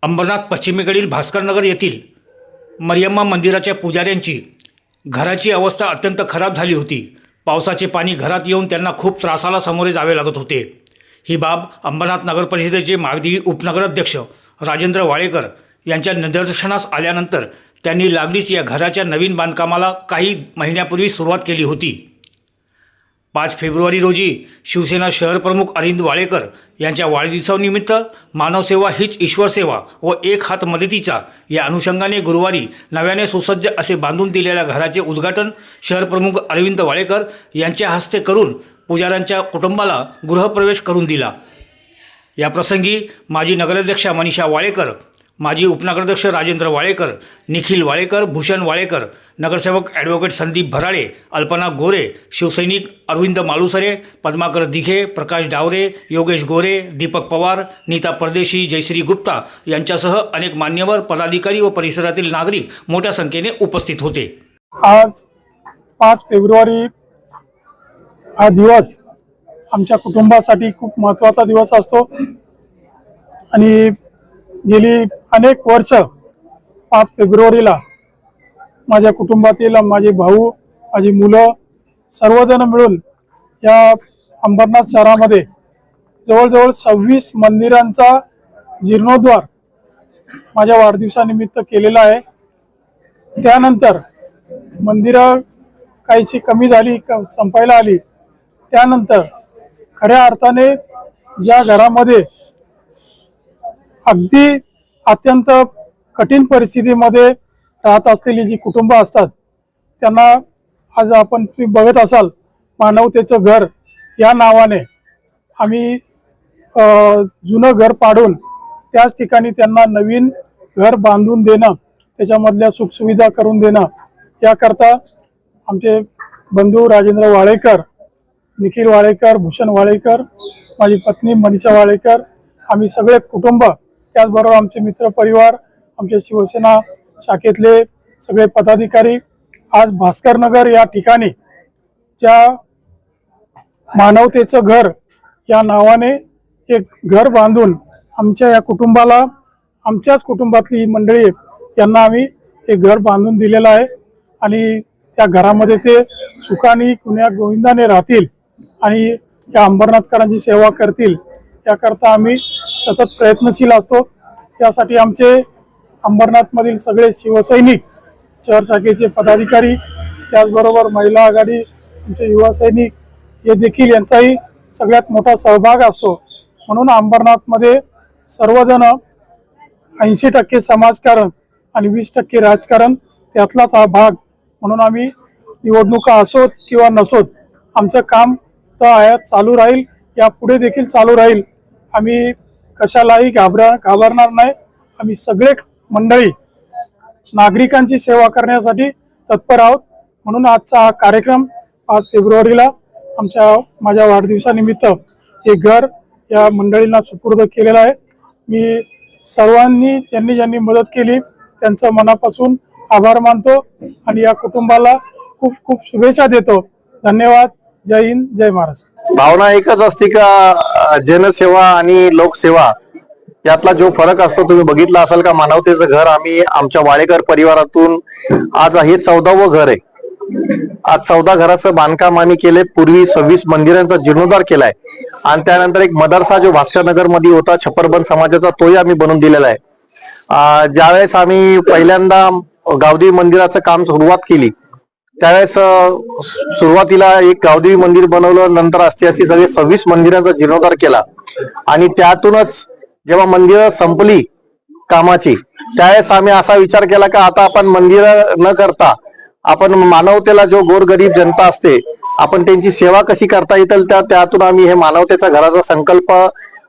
अंबरनाथ पश्चिमेकडील भास्करनगर येथील मरियम्मा मंदिराच्या पुजाऱ्यांची घराची अवस्था अत्यंत खराब झाली होती। पावसाचे पाणी घरात येऊन त्यांना खूप त्रासाला सामोरे जावे लागत होते। ही बाब अंबरनाथ नगर परिषदेचे मागधी उपनगराध्यक्ष राजेंद्र वाळेकर यांच्या निदर्शनास आल्यानंतर त्यांनी लागलीच या घराच्या नवीन बांधकामाला काही महिन्यापूर्वी सुरुवात केली होती। 5 फेब्रुवारी रोजी शिवसेना शहर प्रमुख अरविंद वाळेकर यांच्या वाढदिवसानिमित्त मानवसेवा हीच ईश्वर सेवा व एक हात मदतीचा या अनुषंगाने गुरुवारी नव्याने सुसज्ज असे बांधून दिलेल्या घराचे उद्घाटन शहर प्रमुख अरविंद वाळेकर यांच्या हस्ते करून पुजाऱ्यांच्या कुटुंबाला गृहप्रवेश करून दिला। या प्रसंगी माजी नगराध्यक्षा मनीषा वाळेकर, माजी उपनगराध्यक्ष राजेंद्र वाळेकर, निखिल वाळेकर, भूषण वाळेकर, नगरसेवक ॲडव्होकेट संदीप भराडे, अल्पना गोरे, शिवसैनिक अरविंद मालुसरे, पद्माकर दिघे, प्रकाश डावरे, योगेश गोरे, दीपक पवार, नीता परदेशी, जयश्री गुप्ता यांच्यासह अनेक मान्यवर, पदाधिकारी व परिसरातील नागरिक मोठ्या संख्येने उपस्थित होते। आज 5 फेब्रुवारी हा दिवस आमच्या कुटुंबासाठी खूप महत्त्वाचा दिवस असतो आणि गेली अनेक वर्ष 5 फेब्रुवारीला माझ्या कुटुंबातील माझे भाऊ, माझी मुलं सर्वजण मिळून या अंबरनाथ शहरामध्ये जवळजवळ 26 मंदिरांचा जीर्णोद्धार माझ्या वाढदिवसानिमित्त केलेला आहे। त्यानंतर मंदिरं काहीशी कमी झाली, संपायला आली, त्यानंतर खऱ्या अर्थाने ज्या घरामध्ये अगदी अत्यंत कठीण परिस्थितीमध्ये राहत असलेली जी कुटुंब असतात त्यांना आज आपण तुम्ही बघत असाल मानवतेचं घर या नावाने आम्ही जुनं घर पाडून त्याच ठिकाणी त्यांना नवीन घर बांधून देणं, त्याच्यामधल्या सुखसुविधा करून देणं याकरता आमचे बंधू राजेंद्र वाळेकर, निखिल वाळेकर, भूषण वाळेकर, माझी पत्नी मनीषा वाळेकर, आम्ही सगळे कुटुंब, त्याचबरोबर आमचे मित्रपरिवार, आमचे शिवसेना शाखेतले सगळे पदाधिकारी आज भास्करनगर या ठिकाणी ज्या मानवतेचं घर या नावाने एक घर बांधून आमच्या या कुटुंबाला, आमच्याच कुटुंबातली ही मंडळी यांना आम्ही एक घर बांधून दिलेलं आहे आणि त्या घरामध्ये ते सुखाने कुण्या गोविंदाने राहतील आणि या अंबरनाथकरांची सेवा करतील याकरता आम्ही सतत प्रयत्नशील असतो। यासाठी आमचे अंबरनाथमधील सगळे शिवसैनिक, शहर शाखेचे पदाधिकारी, त्याचबरोबर महिला आघाडी, आमचे युवा सैनिक हे देखील यांचाही सगळ्यात मोठा सहभाग असतो। म्हणून अंबरनाथमध्ये सर्वजण 80% समाजकारण आणि 20% राजकारण त्यातलाच हा भाग म्हणून आम्ही निवडणुका असोत किंवा नसोत आमचं काम तर आयात चालू राहील, यापुढे देखील चालू राहील। आम्ही कशालाही घाबरणार नाही। आम्ही सगळे मंडळी नागरिकांची सेवा करण्यासाठी तत्पर आहोत। म्हणून आजचा हा कार्यक्रम 5 फेब्रुवारीला माझ्या वाढदिवसानिमित्त हे घर या मंडळींना सुपूर्द केलेलं आहे। मी सर्वांनी ज्यांनी मदत केली त्यांचं मनापासून आभार मानतो आणि या कुटुंबाला खूप खूप शुभेच्छा देतो। धन्यवाद। जय हिंद, जय महाराष्ट्र। भावना एकच असते का जनसेवा आणि लोकसेवा यातला जो फरक असतो तुम्ही बघितला असाल का मानवतेचं घर आम्ही आमच्या वाळेकर परिवारातून आज हे 14वं घर आहे। आज 14 घराचं बांधकाम आम्ही केले। पूर्वी 26 मंदिरांचा जीर्णोद्धार केलाय आणि त्यानंतर एक मदरसा जो भास्करनगर मध्ये होता छप्परबंद समाजाचा तोही आम्ही बनवून दिलेला आहे। ज्यावेळेस आम्ही पहिल्यांदा गावदेवी मंदिराचं काम सुरुवात केली त्यावेळेस सुरुवातीला एक गावदेवी मंदिर बनवलं, नंतर अशी सगळे 26 मंदिरांचा जीर्णोद्धार केला आणि त्यातूनच जेव्हा मंदिरं संपली कामाची त्यावेळेस आम्ही असा विचार केला का आता आपण मंदिर न करता आपण मानवतेला जो गोरगरीब जनता असते आपण त्यांची सेवा कशी करता येईल त्यातून आम्ही हे मानवतेचा घराचा संकल्प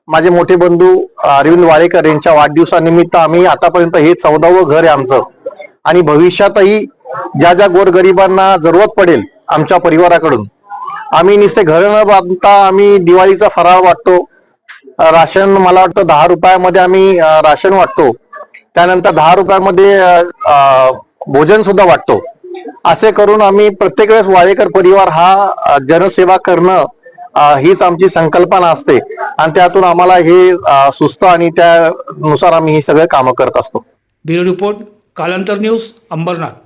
माझे मोठे बंधू अरविंद वाळेकर यांच्या वाढदिवसानिमित्त आम्ही आतापर्यंत हे 14वं घर आहे आमचं आणि भविष्यातही ज्या ज्या गोरगरिबांना जरूरत पडेल आमच्या परिवाराकडून आम्ही नुसते घर न बांधता आम्ही दिवाळीचा फराळ वाटतो। राशन मला वाटतं 10 रुपयामध्ये आम्ही राशन वाटतो, त्यानंतर 10 रुपयामध्ये भोजन सुद्धा वाटतो। असे करून आम्ही प्रत्येक वेळेस वाळेकर परिवार हा जनसेवा करणं हीच आमची संकल्पना असते आणि त्यातून आम्हाला हे सुचतं आणि त्यानुसार आम्ही ही सगळे कामं करत असतो. ब्युरो रिपोर्ट, कालांतर न्यूज, अंबरनाथ.